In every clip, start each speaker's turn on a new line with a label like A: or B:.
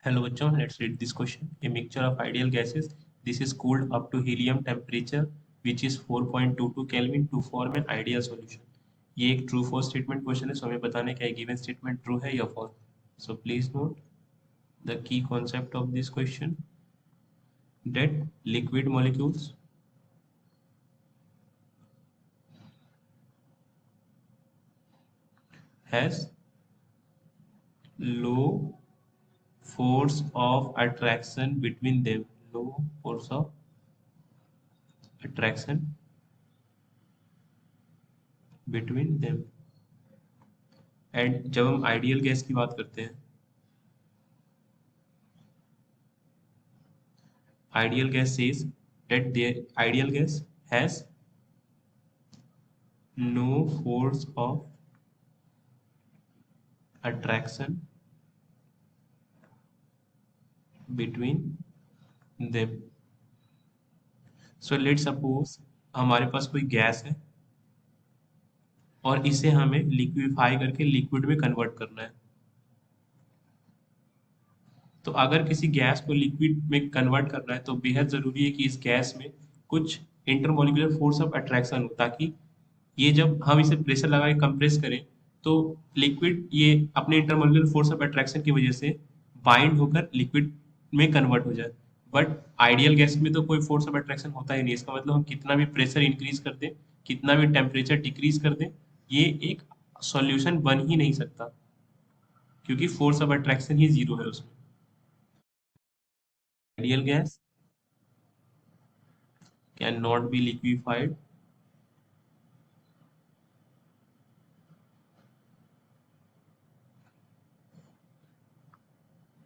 A: Hello बच्चों, let's read this question. A mixture of ideal gases. This is cooled up to helium temperature, which is 4.22 Kelvin to form an ideal solution. ये एक true false statement question है, so हमें बताने का है given statement true है या false. So please note the key concept of this question that liquid molecules has low force of attraction between them. Low force of attraction between them. And जब हम ideal gas की बात करते हैं, ideal gas says that the ideal gas has no force of attraction between them. So let's suppose हमारे पास कोई gas है और इसे हमें लिक्विफाई करके लिक्विड में कन्वर्ट करना है. तो अगर किसी गैस को लिक्विड में कन्वर्ट करना है तो बेहद ज़रूरी है कि इस गैस में कुछ इंटरमोलिकुलर फोर्स ऑफ अट्रैक्शन हो, ताकि ये जब हम इसे प्रेशर लगा के कंप्रेस करें तो लिक्विड ये अपने इंटरमोलिकुलर फोर्स ऑफ अट्रैक्शन की वजह से बाइंड होकर लिक्विड में कन्वर्ट हो जाए. बट आइडियल गैस में तो कोई फोर्स ऑफ अट्रैक्शन होता ही नहीं. इसका मतलब हम कितना भी प्रेशर इंक्रीज कर दें, कितना भी टेम्परेचर डिक्रीज कर दें, ये एक सॉल्यूशन बन ही नहीं सकता, क्योंकि force of attraction he zero है उसमें. Ideal gas cannot be liquefied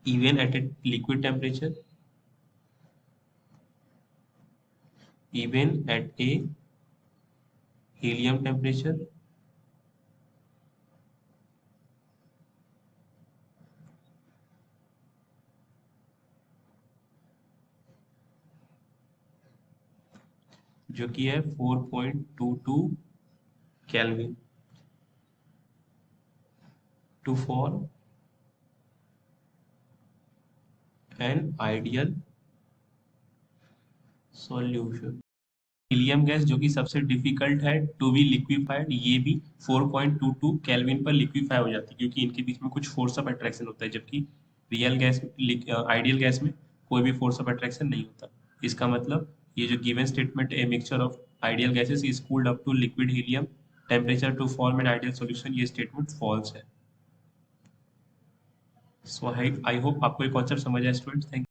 A: even at a liquid temperature, even at a helium temperature, जो कि है 4.22 kelvin, to form an ideal solution. Helium gas जो कि सबसे डिफिकल्ट है टू बी लिक्विफाइड, ये भी 4.22 केल्विन पर लिक्विफाई हो जाती है, क्योंकि इनके बीच में कुछ फोर्स ऑफ अट्रैक्शन होता है, जबकि रियल गैस आइडियल गैस में कोई भी फोर्स ऑफ अट्रैक्शन नहीं होता. इसका मतलब ये जो given statement a mixture of ideal gases is cooled up to liquid helium temperature to form an ideal solution, ये स्टेटमेंट फॉल्स है. सो आई होप आपको ये कॉन्सेप्ट समझ आया स्टूडेंट्स. थैंक